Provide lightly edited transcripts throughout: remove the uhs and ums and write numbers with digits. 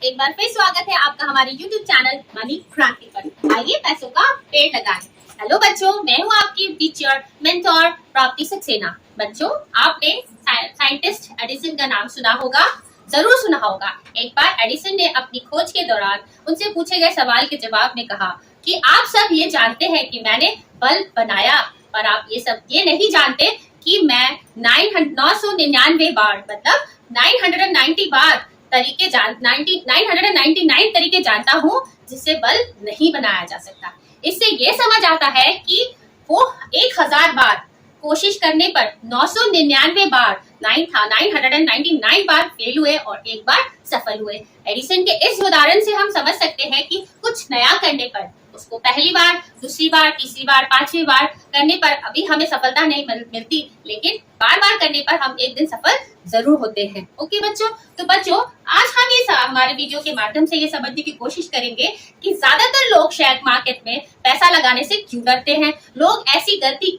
एक बार फिर स्वागत है आपका हमारे YouTube चैनल मनी क्रांति पर। आइए पैसों का पेड़ लगाएं। हेलो बच्चों, मैं हूँ आपकी टीचर मेंटोर प्राप्ति सक्सेना। बच्चों, आपने साइंटिस्ट एडिसन का नाम सुना होगा, जरूर सुना होगा। एक बार एडिसन ने अपनी खोज के दौरान उनसे पूछे गए सवाल के जवाब में कहा कि आप सब ये जानते हैं कि मैंने बल्ब बनाया, पर आप ये नहीं जानते कि मैं 999 बार मतलब 990 बार 999 तरीके जानता हूँ जिससे बल्ब नहीं बनाया जा सकता। इससे ये समझ आता है कि वो 1000 बार कोशिश करने पर 999 बार 999 बार फेल हुए और एक बार सफल हुए। एडिसन के इस उदाहरण से हम समझ सकते हैं कि कुछ नया करने पर उसको पहली बार, दूसरी बार, तीसरी बार, पांचवी बार करने पर अभी हमें सफलता नहीं मिलती, लेकिन बार बार करने पर हम एक दिन सफल जरूर होते हैं। ओके बच्चों, तो बच्चों आज हम हमारे वीडियो के माध्यम से ये समझने की कोशिश करेंगे कि ज्यादातर लोग शेयर मार्केट में पैसा लगाने से क्यों डरते हैं, लोग ऐसी गलती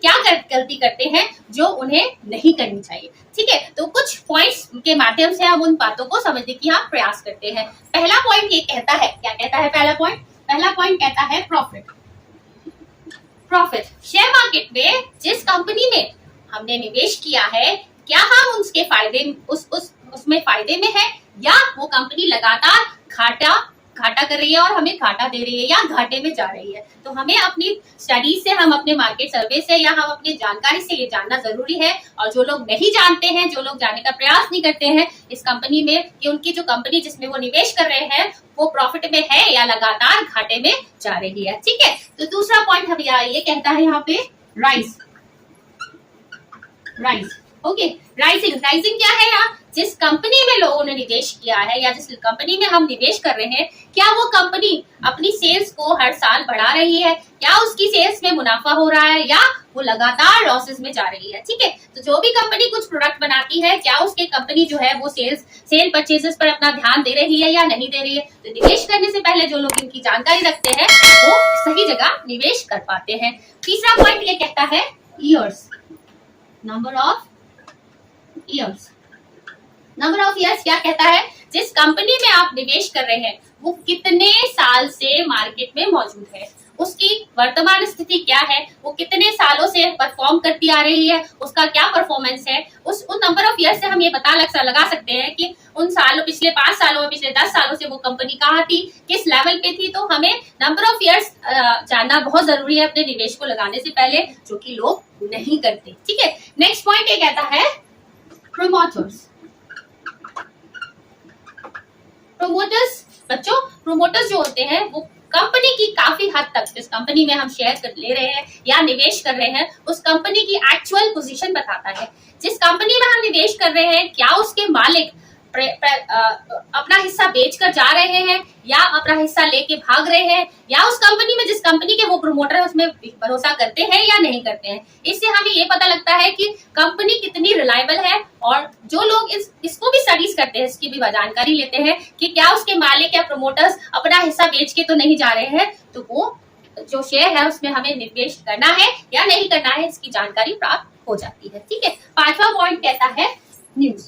करते हैं जो उन्हें नहीं करनी चाहिए। ठीक है, तो कुछ पॉइंट्स के माध्यम से हम उन बातों को समझने की हम प्रयास करते हैं। पहला पॉइंट ये कहता है, क्या कहता है पहला पॉइंट कहता है प्रॉफिट। शेयर मार्केट में जिस कंपनी में हमने निवेश किया है, क्या हम उसके फायदे उसमें फायदे में है या वो कंपनी लगातार घाटा कर रही है और हमें घाटा दे रही है या घाटे में जा रही है। तो हमें अपनी स्टडी से, हम अपने मार्केट सर्वे से या हम अपनी जानकारी से ये जानना जरूरी है। और जो लोग नहीं जानते हैं, जो लोग जानने का प्रयास नहीं करते हैं इस कंपनी में कि उनकी जो कंपनी जिसमें वो निवेश कर रहे हैं वो प्रॉफिट में है या लगातार घाटे में जा रही है। ठीक है, तो दूसरा पॉइंट हम ये कहता है यहाँ पे राइज। ओके, राइजिंग क्या है? यहाँ जिस कंपनी में लोगों ने निवेश किया है या जिस कंपनी में हम निवेश कर रहे हैं, क्या वो कंपनी अपनी सेल्स को हर साल बढ़ा रही है, या उसकी सेल्स में मुनाफा हो रहा है, या वो लगातार लॉसेस में जा रही है। ठीक है, तो जो भी कंपनी कुछ प्रोडक्ट बनाती है, क्या उसके कंपनी जो है वो सेल परचेजेस पर अपना ध्यान दे रही है या नहीं दे रही है। तो निवेश करने से पहले जो लोग इनकी जानकारी रखते हैं वो सही जगह निवेश कर पाते हैं। तीसरा पॉइंट ये कहता है ईयर्स, नंबर ऑफ ईयर्स। क्या कहता है? जिस कंपनी में आप निवेश कर रहे हैं वो कितने साल से मार्केट में मौजूद है, उसकी वर्तमान स्थिति क्या है, वो कितने सालों से परफॉर्म करती आ रही है, उसका क्या परफॉर्मेंस है, उन नंबर ऑफ ईयर्स से हम ये लगा सकते हैं कि उन सालों, पिछले 5 सालों में, पिछले 10 सालों से वो कंपनी कहाँ थी, किस लेवल पे थी। तो हमें नंबर ऑफ ईयर्स जानना बहुत जरूरी है अपने निवेश को लगाने से पहले, जो कि लोग नहीं करते। ठीक है, नेक्स्ट पॉइंट ये कहता है प्रोमोटर्स जो होते हैं वो कंपनी की काफी हद तक, जिस कंपनी में हम शेयर ले रहे हैं या निवेश कर रहे हैं उस कंपनी की एक्चुअल पोजीशन बताता है। जिस कंपनी में हम निवेश कर रहे हैं, क्या उसके मालिक अपना हिस्सा बेचकर जा रहे हैं या अपना हिस्सा लेके भाग रहे हैं, या उस कंपनी में, जिस कंपनी के वो प्रोमोटर है उसमें भरोसा करते हैं या नहीं करते हैं। इससे हमें ये पता लगता है कि कंपनी कितनी रिलायबल है। और जो लोग इसको भी स्टडीज करते हैं, इसकी भी जानकारी लेते हैं कि क्या उसके मालिक या प्रोमोटर्स अपना हिस्सा बेच के तो नहीं जा रहे हैं, तो वो जो शेयर है उसमें हमें निवेश करना है या नहीं करना है, इसकी जानकारी प्राप्त हो जाती है। ठीक है, पांचवा पॉइंट कहता है न्यूज।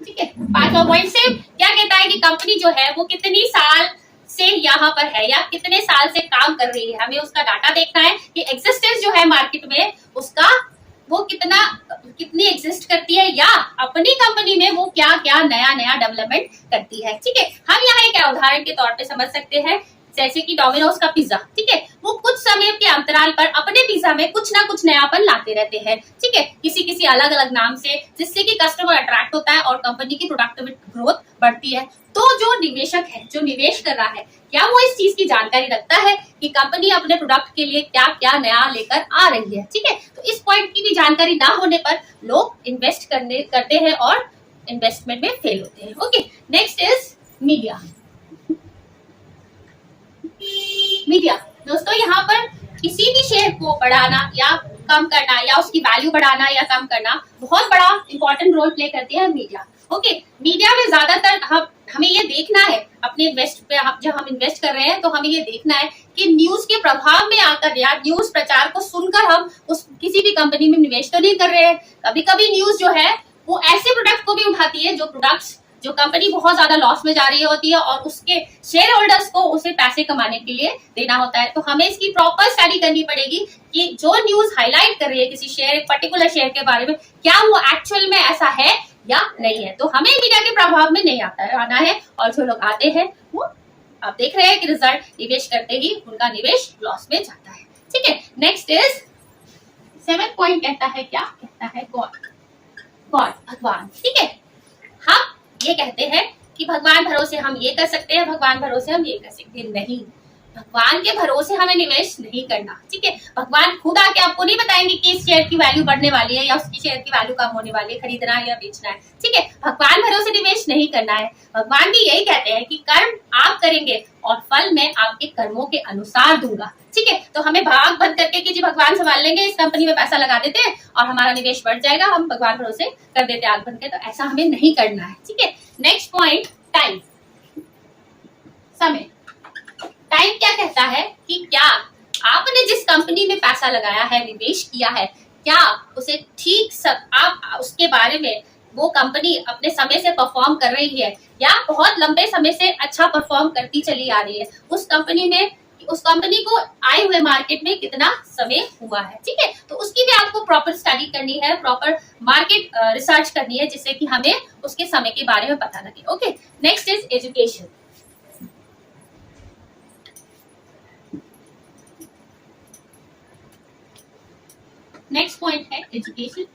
ठीक है, पांचवा पॉइंट से क्या कहता है कि कंपनी जो है वो कितनी साल से यहाँ पर है या कितने साल से काम कर रही है। हमें उसका डाटा देखना है कि एग्जिस्टेंस जो है मार्केट में उसका, वो कितनी एग्जिस्ट करती है, या अपनी कंपनी में वो क्या क्या नया डेवलपमेंट करती है। ठीक है, हम यहाँ एक उदाहरण के तौर पे समझ सकते हैं, जैसे कि डोमिनोज का पिज्जा। ठीक है, वो कुछ समय के अंतराल पर अपने पिज्जा में कुछ ना कुछ नयापन लाते रहते हैं। ठीक है, किसी अलग अलग नाम से, जिससे कि कस्टमर अट्रैक्ट होता है और कंपनी की प्रोडक्टिविटी ग्रोथ बढ़ती है। तो जो निवेशक है, जो निवेश कर रहा है, क्या वो इस चीज की जानकारी रखता है कि कंपनी अपने प्रोडक्ट के लिए क्या क्या नया लेकर आ रही है। ठीक है, तो इस पॉइंट की भी जानकारी ना होने पर लोग इन्वेस्ट करते हैं और इन्वेस्टमेंट में फेल होते हैं। Okay, next is media. दोस्तों, यहाँ पर किसी भी शेयर को बढ़ाना या कम करना या उसकी वैल्यू बढ़ाना या कम करना बहुत बड़ा इंपॉर्टेंट रोल प्ले करती है मीडिया। ओके, मीडिया में ज्यादातर हमें ये देखना है अपने जब हम इन्वेस्ट कर रहे हैं, तो हमें ये देखना है कि न्यूज के प्रभाव में आकर या न्यूज प्रचार को सुनकर हम किसी भी कंपनी में निवेश तो नहीं कर रहे हैं। कभी कभी न्यूज जो है वो ऐसे प्रोडक्ट को भी उठाती है जो प्रोडक्ट्स जो कंपनी बहुत ज्यादा लॉस में जा रही होती है और उसके शेयर होल्डर्स को उसे पैसे कमाने के लिए देना होता है। तो हमें इसकी प्रॉपर स्टडी करनी पड़ेगी कि जो न्यूज हाईलाइट कर रही है किसी शेयर, पर्टिकुलर शेयर के बारे में, क्या वो एक्चुअल में ऐसा है या नहीं है। तो हमें मीडिया के प्रभाव में नहीं आना है, और जो लोग आते हैं वो आप देख रहे हैं कि रिजल्ट निवेश करते ही उनका निवेश लॉस में जाता है। ठीक है, नेक्स्ट इज 7 पॉइंट कहता है, क्या कहता है, गॉड, भगवान। ठीक है, हम ये कहते हैं कि भगवान भरोसे हम ये कर सकते हैं, भगवान भरोसे हम ये कर सकते हैं। नहीं, भगवान के भरोसे हमें निवेश नहीं करना। ठीक है, भगवान खुद आके आपको नहीं बताएंगे कि इस शेयर की वैल्यू बढ़ने वाली है या उसकी शेयर की वैल्यू कम होने वाली है, खरीदना है या बेचना है। ठीक है, भगवान भरोसे निवेश नहीं करना है। भगवान भी यही कहते हैं कि कर्म आप करेंगे और फल मैं आपके कर्मों के अनुसार दूंगा। ठीक है, तो हमें भाग बंद करके कि जी भगवान संभाल लेंगे, इस कंपनी में पैसा लगा देते हैं और हमारा निवेश बढ़ जाएगा, हम भगवान भरोसे कर देते आग बंद के, तो ऐसा हमें नहीं करना है। ठीक है, नेक्स्ट पॉइंट, टाइम, समय। टाइम क्या कहता है कि क्या आपने जिस कंपनी में पैसा लगाया है, निवेश किया है, क्या उसे ठीक सब आप उसके बारे में वो कंपनी अपने समय से परफॉर्म कर रही है या बहुत लंबे समय से अच्छा परफॉर्म करती चली आ रही है। उस कंपनी को आए हुए मार्केट में कितना समय हुआ है। ठीक है, तो उसकी भी आपको प्रॉपर स्टडी करनी है, प्रॉपर मार्केट रिसर्च करनी है, जिससे कि हमें उसके समय के बारे में पता लगे। Okay, next is education. Next point है एजुकेशन।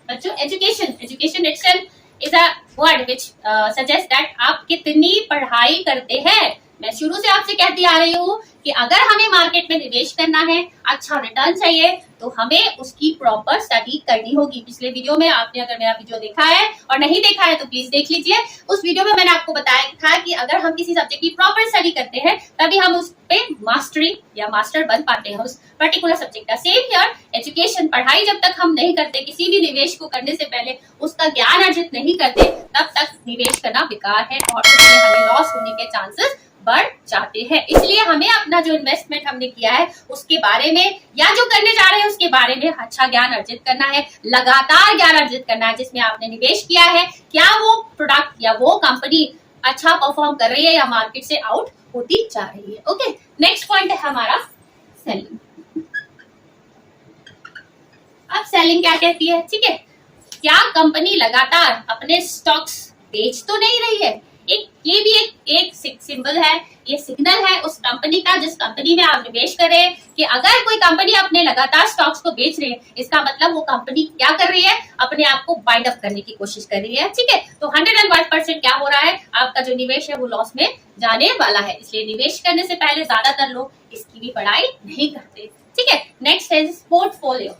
बच्चों, education itself is a word which suggest that आप कितनी पढ़ाई करते हैं। मैं शुरू से आपसे कहती आ रही हूँ कि अगर हमें मार्केट में निवेश करना है, अच्छा रिटर्न चाहिए, तो हमें उसकी प्रॉपर स्टडी करनी होगी। पिछले वीडियो में आपने अगर मेरा वीडियो देखा है और नहीं देखा है तो प्लीज देख लीजिए। उस वीडियो में मैंने आपको बताया था कि अगर हम किसी सब्जेक्ट की प्रॉपर स्टडी करते हैं तभी हम उस पे मास्टरी या मास्टर बन पाते हैं उस पर्टिकुलर सब्जेक्ट का। सेम हियर, एजुकेशन, पढ़ाई जब तक हम नहीं करते, किसी भी निवेश को करने से पहले उसका ज्ञान अर्जित नहीं करते, तब तक निवेश करना बेकार है और उसमें हमें लॉस होने के चांसेस बढ़ जाते हैं। इसलिए हमें अपना जो इन्वेस्टमेंट हमने किया है उसके बारे में या जो करने जा रहे हैं उसके बारे में अच्छा ज्ञान अर्जित करना है, लगातार ज्ञान अर्जित करना है। जिसमें आपने निवेश किया है, क्या वो प्रोडक्ट या वो कंपनी अच्छा परफॉर्म कर रही है या मार्केट से आउट होती जा रही है। ओके, नेक्स्ट पॉइंट है हमारा सेलिंग। अब सेलिंग क्या कहती है? ठीक है, क्या कंपनी लगातार अपने स्टॉक्स बेच तो नहीं रही है? ये भी एक सिंबल है, ये सिग्नल है उस कंपनी का जिस कंपनी में आप निवेश करें कि अगर कोई कंपनी अपने लगातार स्टॉक्स को बेच रही है, इसका मतलब वो कंपनी क्या कर रही है, अपने आप को बाइंड अप करने की कोशिश कर रही है। ठीक है, तो 101% क्या हो रहा है, आपका जो निवेश है वो लॉस में जाने वाला है। इसलिए निवेश करने से पहले ज्यादातर लोग इसकी भी पढ़ाई नहीं करते। ठीक है, नेक्स्ट है पोर्टफोलियो।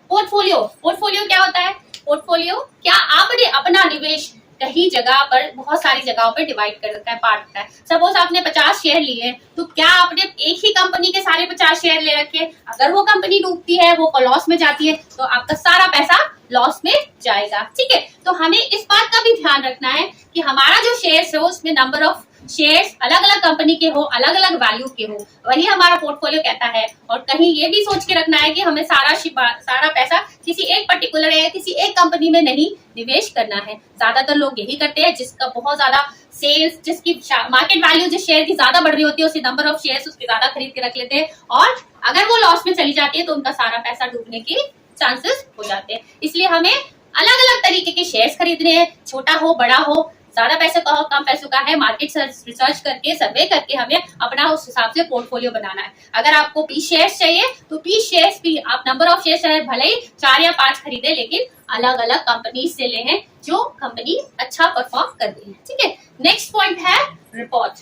पोर्टफोलियो क्या होता है? पोर्टफोलियो, क्या आपने अपना निवेश कहीं जगह पर, बहुत सारी जगहों पर डिवाइड कर रखा है, बांट रखा है। सपोज आपने 50 शेयर लिए, तो क्या आपने एक ही कंपनी के सारे 50 शेयर ले रखे? अगर वो कंपनी डूबती है, वो लॉस में जाती है, तो आपका सारा पैसा लॉस में जाएगा। ठीक है, तो हमें इस बात का भी ध्यान रखना है कि हमारा जो शेयर्स है उसमें नंबर ऑफ शेयर्स अलग अलग कंपनी के हो, अलग अलग वैल्यू के हो, वही हमारा पोर्टफोलियो कहता है। और कहीं ये भी सोच के रखना है कि हमें सारा पैसा किसी एक पर्टिकुलर या किसी एक कंपनी में नहीं निवेश करना है। ज्यादातर लोग यही करते हैं, जिसका बहुत ज्यादा सेल्स, जिसकी मार्केट वैल्यू जिस शेयर की ज्यादा बढ़ रही होती है, उसके नंबर ऑफ शेयर्स उसके ज्यादा खरीद के रख लेते हैं, और अगर वो लॉस में चली जाती है तो उनका सारा पैसा डूबने के चांसेस हो जाते हैं। इसलिए हमें अलग अलग तरीके के शेयर्स खरीदने हैं, छोटा हो बड़ा हो, ज्यादा पैसे का हो कम पैसों का है, मार्केट रिसर्च करके, सर्वे करके हमें अपना उस हिसाब से पोर्टफोलियो बनाना है। अगर आपको 20 शेयर्स चाहिए तो 20 शेयर्स भी आप नंबर ऑफ शेयर्स चाहे भले ही 4 या 5 खरीदे, लेकिन अलग अलग कंपनी से ले हैं जो कंपनी अच्छा परफॉर्म कर रही है। ठीक है, नेक्स्ट पॉइंट है रिपोर्ट।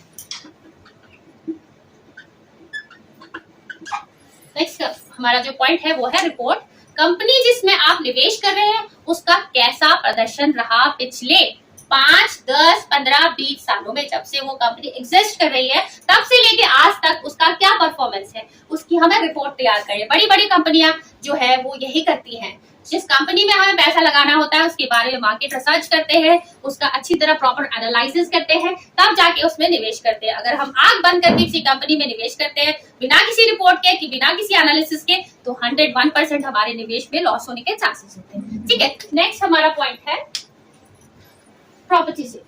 नेक्स्ट हमारा जो पॉइंट है वो है रिपोर्ट। कंपनी जिसमें आप निवेश कर रहे हैं उसका कैसा प्रदर्शन रहा पिछले 5, 10, 15, 20 सालों में, जब से वो कंपनी एग्जिस्ट कर रही है तब से लेके आज तक उसका क्या परफॉर्मेंस है, उसकी हमें रिपोर्ट तैयार करें। बड़ी बड़ी कंपनियां जो है वो यही करती हैं। जिस कंपनी में हमें पैसा लगाना होता है उसके बारे में मार्केट रिसर्च करते हैं, उसका अच्छी तरह प्रॉपर एनालिसिस करते हैं, तब जाके उसमें निवेश करते हैं। अगर हम आंख बंद करके किसी कंपनी में निवेश करते हैं बिना किसी रिपोर्ट के, कि बिना किसी एनालिसिस के, तो 101% हमारे निवेश में लॉस होने के चांसेस होते हैं। ठीक है, नेक्स्ट हमारा पॉइंट है प्रॉपर्टी से।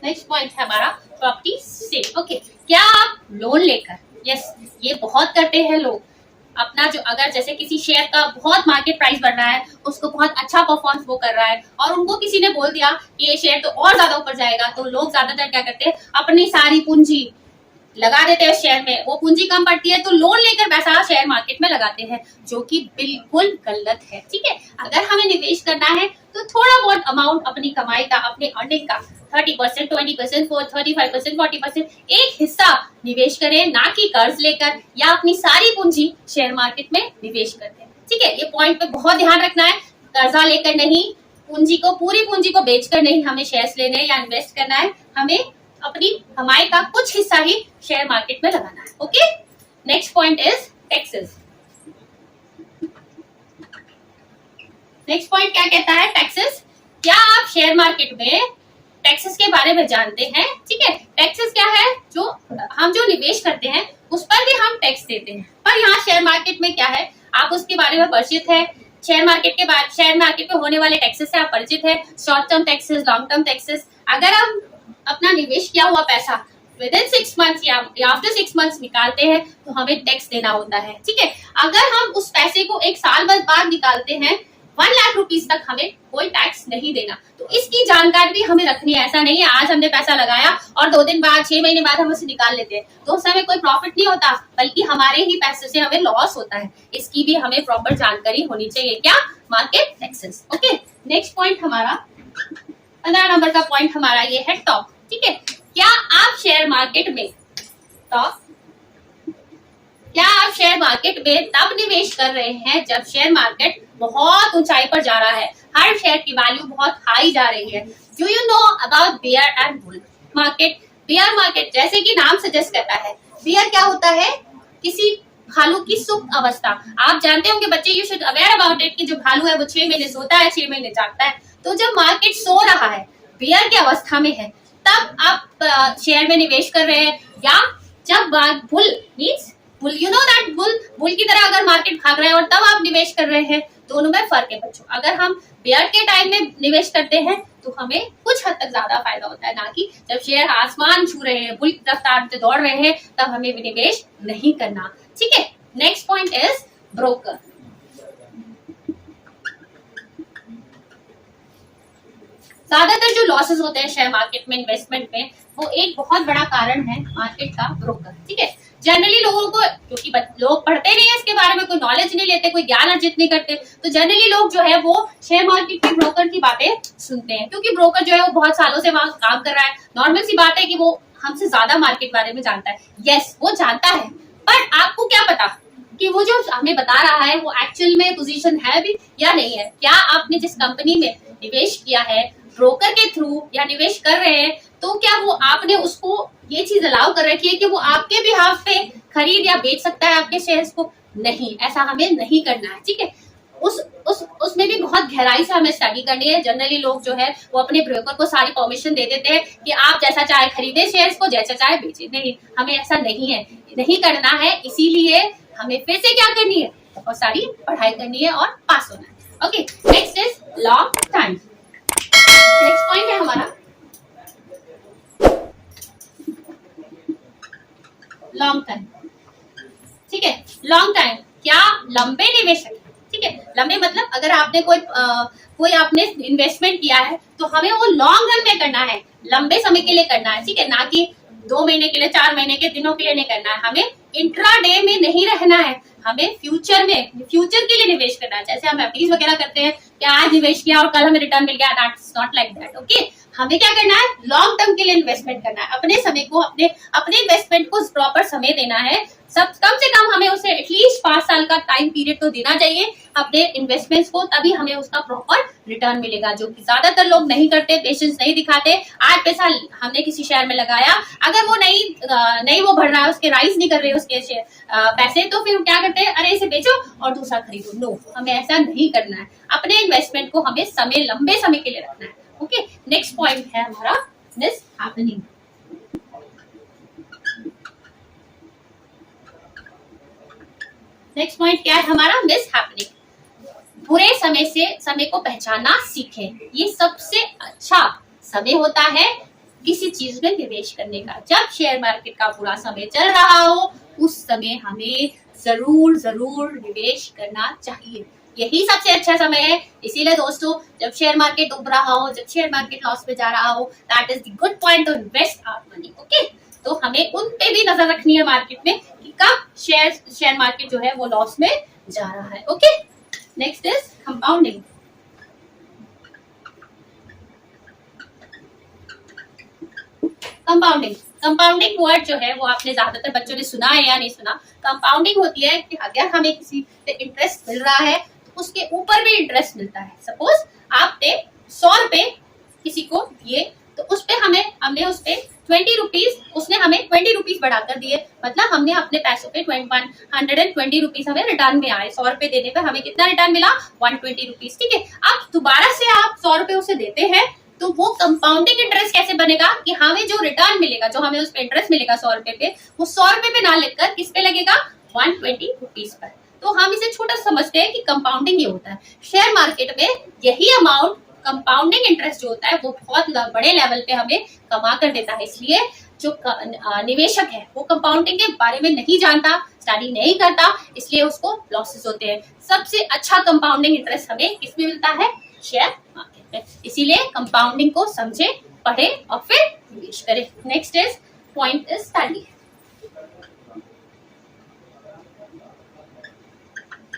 नेक्स्ट पॉइंट है हमारा प्रॉपर्टी से। ओके, क्या आप लोन लेकर, यस ये बहुत करते हैं लोग, अपना जो अगर जैसे किसी शेयर का बहुत मार्केट प्राइस बढ़ रहा है, उसको बहुत अच्छा परफॉर्मेंस वो कर रहा है और उनको किसी ने बोल दिया कि ये शेयर तो और ज्यादा ऊपर जाएगा, तो लोग ज्यादातर क्या करते हैं, अपनी सारी पूंजी लगा देते हैं शेयर में। वो पूंजी कम पड़ती है तो लोन लेकर पैसा शेयर मार्केट में लगाते हैं, जो कि बिल्कुल गलत है। ठीक है, अगर हमें निवेश करना है तो थोड़ा बहुत अमाउंट अपनी कमाई का, अपने अर्निंग का 30%, 20%, 35%, 40% एक हिस्सा निवेश करें, ना कि कर्ज लेकर या अपनी सारी पूंजी शेयर मार्केट में निवेश करते हैं। ठीक है, ये पॉइंट पे बहुत ध्यान रखना है। कर्जा लेकर नहीं, पूंजी को, पूरी पूंजी को बेचकर नहीं हमें शेयर्स लेने या इन्वेस्ट करना है, हमें अपनी कमाई का कुछ हिस्सा ही शेयर मार्केट में लगाना है। Okay, next point is taxes. Next point क्या कहता है, टैक्सेस। क्या आप शेयर मार्केट में टैक्सेस के बारे में जानते हैं? ठीक है, टैक्सेस क्या है, जो हम जो निवेश करते हैं उस पर भी हम टैक्स देते हैं, पर यहाँ शेयर मार्केट में क्या है, आप उसके बारे में परिचित है। शेयर मार्केट के बाद, शेयर मार्केट में होने वाले टैक्सेस से आप परिचित है, short term taxes, long term taxes. अगर हम अपना निवेश किया हुआ पैसा विद इन 6 मंथ्स या आफ्टर 6 मंथ्स निकालते हैं तो हमें टैक्स देना होता है। ठीक है, अगर हम उस पैसे को 1 साल बाद निकालते हैं 1 लाख रुपीज तक हमें कोई टैक्स नहीं देना। तो इसकी जानकारी भी हमें रखनी है। ऐसा नहीं है आज हमने पैसा लगाया और 2 दिन बाद, 6 महीने बाद हम उसे निकाल लेते हैं तो उस समय कोई प्रॉफिट नहीं होता, बल्कि हमारे ही पैसे से हमें लॉस होता है। इसकी भी हमें प्रॉपर जानकारी होनी चाहिए। क्या, market taxes. Okay, next point हमारा 15 नंबर का पॉइंट हमारा ये है टॉप। ठीक है, क्या आप शेयर मार्केट में टॉप, क्या आप शेयर मार्केट में तब निवेश कर रहे हैं जब शेयर मार्केट बहुत ऊंचाई पर जा रहा है, हर शेयर की वैल्यू बहुत हाई जा रही है। Do you know about bear and bull market? Bear market जैसे कि नाम सजेस्ट करता है, बियर क्या होता है, किसी भालू की सुप्त अवस्था। आप जानते होंगे बच्चे, you should aware about it, कि जो भालू है वो 6 महीने सोता है, 6 महीने जागता है। तो जब मार्केट सो रहा है, बियर की अवस्था में है, तब आप शेयर में निवेश कर रहे हैं, या जब bull means bull, you know that bull की तरह अगर मार्केट भाग रहा है और तब आप निवेश कर रहे हैं, दोनों में फर्क है बच्चों। अगर हम बियर के टाइम में निवेश करते हैं तो हमें कुछ हद तक ज्यादा फायदा होता है, ना कि जब शेयर आसमान छू रहे हैं, बुल की रफ्तार से दौड़ रहे हैं, तब हमें निवेश नहीं करना। ठीक है, नेक्स्ट पॉइंट इज ब्रोकर। ज्यादातर जो लॉसेस होते हैं शेयर मार्केट में इन्वेस्टमेंट में, वो एक बहुत बड़ा कारण है मार्केट का ब्रोकर। ठीक है, जनरली लोगों को, क्योंकि लोग पढ़ते नहीं है इसके बारे में, कोई नॉलेज नहीं लेते, कोई ज्ञान अर्जित नहीं करते, तो जनरली लोग जो है वो शेयर मार्केट के ब्रोकर की बातें सुनते हैं, क्योंकि ब्रोकर जो है वो बहुत सालों से वहां काम कर रहा है। नॉर्मल सी बात है कि वो हमसे ज्यादा मार्केट बारे में जानता है। यस, वो जानता है, पर आपको क्या पता कि वो जो हमें बता रहा है वो एक्चुअल में पोजीशन है भी या नहीं है। क्या आपने जिस कंपनी में निवेश किया है ब्रोकर के थ्रू या निवेश कर रहे हैं, तो क्या वो आपने उसको ये चीज अलाउ कर रखी है कि वो आपके बिहाफ पे खरीद या बेच सकता है आपके शेयर्स को? नहीं, ऐसा हमें नहीं करना है। ठीक है, उसमें भी बहुत गहराई से हमें स्टडी करनी है। जनरली लोग जो है वो अपने ब्रोकर को सारी परमिशन दे देते हैं कि आप जैसा चाहे खरीदे शेयर्स को, जैसा चाहे बेचे। नहीं, हमें ऐसा नहीं है, नहीं करना है। इसीलिए हमें फिर से क्या करनी है, और सारी पढ़ाई करनी है और पास होना है। Okay, next is long time. Next point है हमारा लॉन्ग टाइम। ठीक है, लॉन्ग टाइम क्या, लंबे निवेशक। ठीक है, लंबे मतलब अगर आपने कोई आपने इन्वेस्टमेंट किया है तो हमें वो लॉन्ग रन में करना है, लंबे समय के लिए करना है। ठीक है, ना कि 2 महीने के लिए, 4 महीने के दिनों के लिए नहीं करना है। हमें इंट्राडे में नहीं रहना है, हमें फ्यूचर के लिए निवेश करना है। जैसे हम एफडीज वगैरह करते हैं कि आज निवेश किया और कल हमें रिटर्न मिल गया, that's not like that. Okay, हमें क्या करना है, लॉन्ग टर्म के लिए इन्वेस्टमेंट करना है। अपने समय को, अपने इन्वेस्टमेंट को प्रॉपर समय देना है, सब कम से कम हमें उसे एटलीस्ट 5 साल का टाइम पीरियड तो देना चाहिए अपने इन्वेस्टमेंट्स को, तभी हमें उसका प्रॉपर रिटर्न मिलेगा, जो कि ज्यादातर लोग नहीं करते, पेशेंस नहीं दिखाते। आज पैसा हमने किसी शेयर में लगाया, अगर वो नहीं वो बढ़ रहा है, उसके राइज नहीं कर रहे उसके पैसे, तो फिर क्या करते हैं, अरे इसे बेचो और दूसरा खरीदो। नो, हमें ऐसा नहीं करना है। अपने इन्वेस्टमेंट को हमें लंबे समय के लिए रखना है। ओके, नेक्स्ट पॉइंट है हमारा मिस हैपनिंग। नेक्स्ट पॉइंट क्या है हमारा, मिस हैपनिंग। बुरे समय को पहचानना सीखें। ये सबसे अच्छा समय होता है किसी चीज में निवेश करने का। जब शेयर मार्केट का बुरा समय चल रहा हो, उस समय हमें जरूर निवेश करना चाहिए। यही सबसे अच्छा समय है। इसीलिए दोस्तों, जब शेयर मार्केट डूब रहा हो, जब शेयर मार्केट लॉस में जा रहा हो, that is the good point to invest our money. Okay, तो हमें उन पे भी नजर रखनी है मार्केट में कि कब शेयर मार्केट जो है वो लॉस में जा रहा है। Okay, next is compounding. Compounding word जो है वो आपने ज्यादातर बच्चों ने सुना है या नहीं सुना। कंपाउंडिंग होती है कि अगर हमें किसी पे इंटरेस्ट मिल रहा है तो उसके ऊपर भी इंटरेस्ट मिलता है। सपोज आपने 100 रुपए किसी को दिए, तो उस पे हमने उस पे 20 रुपीज, उसने हमें 20 रुपीज बढ़ाकर दिए, मतलब हमने अपने पैसों पे 120 रुपीज हमें रिटर्न में आए। 100 रुपए देने पर हमें कितना रिटर्न मिला, 120 रुपीज। ठीक है, अब दोबारा से आप 100 रुपए उसे देते हैं, तो वो कंपाउंडिंग इंटरेस्ट कैसे बनेगा कि हमें जो रिटर्न मिलेगा, जो हमें उस पे इंटरेस्ट मिलेगा 100 रुपए पे, वो 100 रुपए पे ना लिखकर किस पे लगेगा, 120 रुपीज पर। तो हम इसे छोटा समझते हैं कि कंपाउंडिंग ये होता है। शेयर मार्केट में यही अमाउंट कंपाउंडिंग इंटरेस्ट जो होता है वो बहुत बड़े लेवल पे हमें कमा कर देता है। इसलिए जो निवेशक है वो कंपाउंडिंग के बारे में नहीं जानता, स्टडी नहीं करता, इसलिए उसको लॉसेस होते हैं। सबसे अच्छा कंपाउंडिंग इंटरेस्ट हमें किसमें मिलता है, शेयर मार्केट में। इसीलिए कंपाउंडिंग को समझे, पढ़े और फिर निवेश करें। Next is point is study.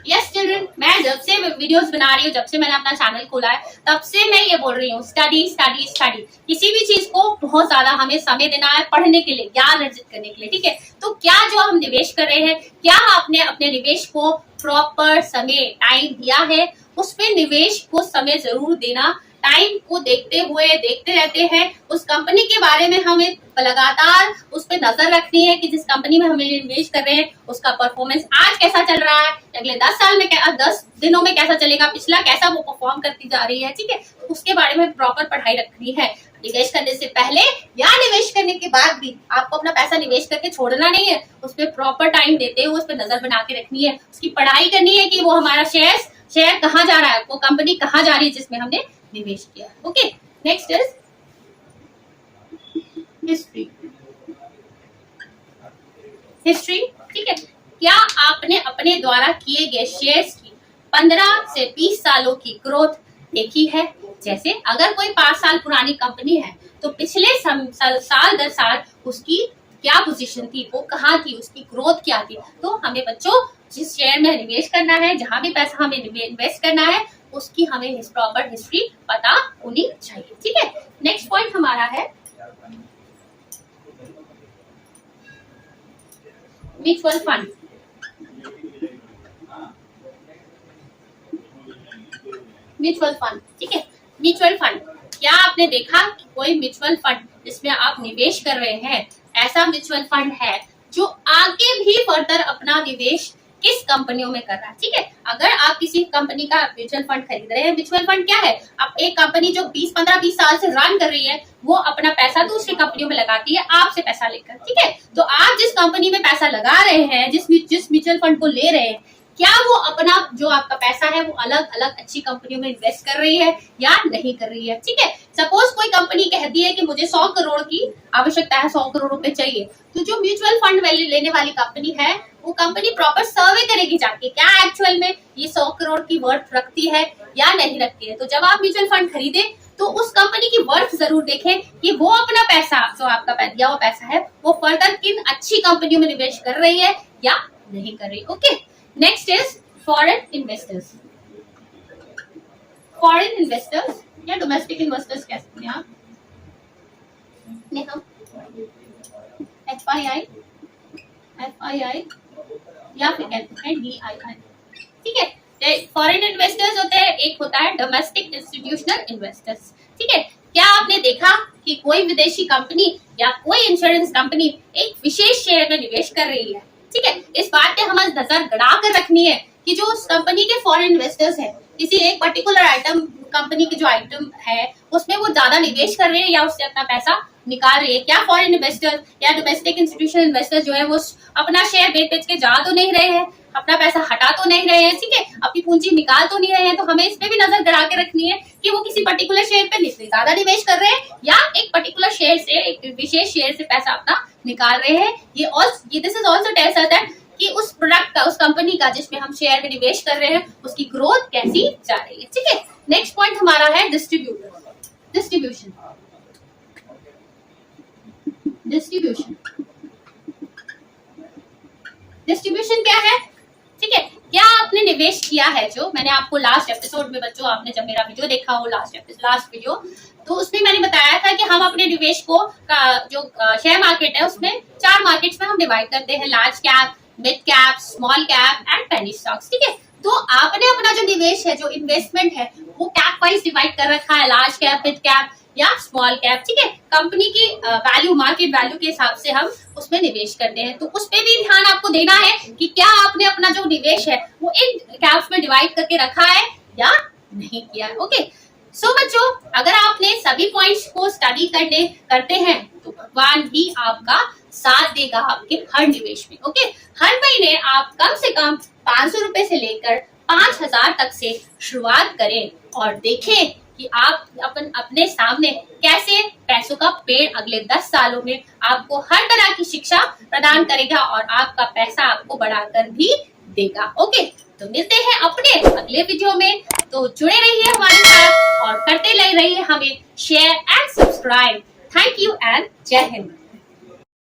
Yes children, मैं जब से वीडियोस बना रही हूँ, जब से मैंने अपना चैनल खोला है, तब से मैं ये बोल रही हूँ, स्टडी स्टडी स्टडी। किसी भी चीज को बहुत ज्यादा हमें समय देना है पढ़ने के लिए, ज्ञान अर्जित करने के लिए। ठीक है, तो क्या जो हम निवेश कर रहे हैं, क्या आपने अपने निवेश को प्रॉपर समय टाइम दिया है? उसमें निवेश को समय जरूर देना। टाइम को देखते रहते हैं। उस कंपनी के बारे में हमें लगातार उस पर नजर रखनी है कि जिस कंपनी में हमें निवेश कर रहे हैं उसका परफॉर्मेंस आज कैसा चल रहा है, अगले 10 साल में 10 दिनों में कैसा चलेगा, पिछला कैसा वो परफॉर्म करती जा रही है। ठीक है, उसके बारे में प्रॉपर पढ़ाई रखनी है। निवेश करने से पहले या निवेश करने के बाद भी आपको अपना पैसा निवेश करके छोड़ना नहीं है। उस पर प्रॉपर टाइम देते हुए उस पर नजर बना के रखनी है, उसकी पढ़ाई करनी है कि वो हमारा शेयर कहाँ जा रहा है, वो कंपनी कहाँ जा रही है जिसमें हमने निवेश किया। Okay, next is history. ठीक है, क्या आपने अपने द्वारा किए गए शेयर्स की 15 से 20 सालों की ग्रोथ देखी है? जैसे अगर कोई 5 साल पुरानी कंपनी है तो पिछले साल दर साल उसकी क्या पोजीशन थी, वो कहाँ थी, उसकी ग्रोथ क्या थी। तो हमें बच्चों जिस शेयर में निवेश करना है, जहां भी पैसा हमें इन्वेस्ट करना है, उसकी हमें प्रॉपर हिस्ट्री पता होनी चाहिए। ठीक है, नेक्स्ट पॉइंट हमारा है म्यूचुअल फंड। म्यूचुअल फंड, ठीक है, म्यूचुअल फंड। क्या आपने देखा कि कोई म्यूचुअल फंड जिसमें आप निवेश कर रहे हैं, ऐसा म्यूचुअल फंड है जो आगे भी फर्दर अपना निवेश किस कंपनियों में कर रहा है? ठीक है, अगर आप किसी कंपनी का म्यूचुअल फंड खरीद रहे हैं, म्यूचुअल फंड क्या है, आप एक कंपनी जो 15-20 साल से रन कर रही है, वो अपना पैसा दूसरी कंपनियों में लगाती है आपसे पैसा लेकर। ठीक है, तो आप जिस कंपनी में पैसा लगा रहे हैं, जिस म्यूचुअल फंड को ले रहे हैं, क्या वो अपना जो आपका पैसा है वो अलग अलग अच्छी कंपनियों में इन्वेस्ट कर रही है या नहीं कर रही है? ठीक है, सपोज कोई कंपनी कहती है कि मुझे 100 करोड़ की आवश्यकता है, 100 करोड़ रुपए चाहिए, तो जो म्यूचुअल फंड वैल्यू लेने वाली कंपनी है, वो कंपनी प्रॉपर सर्वे करेगी जाके क्या एक्चुअल में ये 100 करोड़ की वर्थ रखती है या नहीं रखती है। तो जब आप म्यूचुअल फंड खरीदे तो उस कंपनी की वर्थ जरूर देखें कि वो अपना पैसा, जो आपका दिया हुआ पैसा है, वो फर्दर किन अच्छी कंपनियों में निवेश कर रही है या नहीं कर रही। Okay, next is foreign investors. Foreign investors या डोमेस्टिक इन्वेस्टर्स कह सकते हैं आप। FII या फिर कहते हैं DII। ठीक है, फॉरेन इन्वेस्टर्स होते हैं, एक होता है डोमेस्टिक इंस्टीट्यूशनल इन्वेस्टर्स। ठीक है, क्या आपने देखा कि कोई विदेशी कंपनी या कोई इंश्योरेंस कंपनी एक विशेष शेयर में निवेश कर रही है? ठीक है, इस बात पे हमें नजर गड़ा कर रखनी है कि जो उस कंपनी के फॉरेन इन्वेस्टर्स हैं, किसी एक पर्टिकुलर आइटम, कंपनी की जो आइटम है उसमें वो ज्यादा निवेश कर रहे हैं या उससे अपना पैसा निकाल रहे हैं। क्या फॉरेन इन्वेस्टर या डोमेस्टिक इंस्टीट्यूशनल इन्वेस्टर जो है वो अपना शेयर बेच के जा तो नहीं रहे हैं, अपना पैसा हटा तो नहीं रहे हैं, ठीक है, अपनी पूंजी निकाल तो नहीं रहे हैं। तो हमें इस पे भी नजर गड़ा के रखनी है कि वो किसी पर्टिकुलर शेयर पे ज्यादा निवेश कर रहे हैं या एक पर्टिकुलर शेयर से, एक विशेष शेयर से पैसा अपना निकाल रहे हैं। ये this is also tells us that कि उस प्रोडक्ट का, उस कंपनी का जिसमें हम शेयर में निवेश कर रहे हैं, उसकी ग्रोथ कैसी जा रही है। ठीक है, नेक्स्ट पॉइंट हमारा है डिस्ट्रीब्यूशन। डिस्ट्रीब्यूशन क्या है? ठीक है, क्या आपने निवेश किया है, जो मैंने आपको लास्ट एपिसोड में, बच्चों आपने जब मेरा वीडियो देखा हो लास्ट वीडियो, तो उसमें मैंने बताया था कि हम अपने निवेश को जो शेयर मार्केट है उसमें 4 मार्केट्स में हम डिवाइड करते हैं, large cap, mid cap, small cap and penny stocks. ठीक है, तो आपने अपना जो निवेश है, जो इन्वेस्टमेंट है, वो कैप वाइज डिवाइड कर रखा है, लार्ज कैप, मिड कैप या स्मॉल कैप। ठीक है, कंपनी की वैल्यू, मार्केट वैल्यू के हिसाब से हम उसमें निवेश करते हैं। तो उस पे भी ध्यान आपको देना है कि क्या आपने अपना जो निवेश है वो इन कैप्स में डिवाइड करके रखा है या नहीं किया। ओके, सो बच्चों, अगर आपने सभी पॉइंट्स को स्टडी करते हैं तो भगवान ही आपका साथ देगा आपके हर निवेश में। ओके, हर महीने आप कम से कम 500 रुपए से लेकर 5000 तक से शुरुआत करें और देखें कि आप अपने सामने कैसे पैसों का पेड़ अगले 10 सालों में आपको हर तरह की शिक्षा प्रदान करेगा और आपका पैसा आपको बढ़ाकर भी देगा। ओके, तो मिलते हैं अपने अगले वीडियो में। तो जुड़े रहिए हमारे साथ और करते रहिए हमें share and subscribe. Thank you and जय हिंद।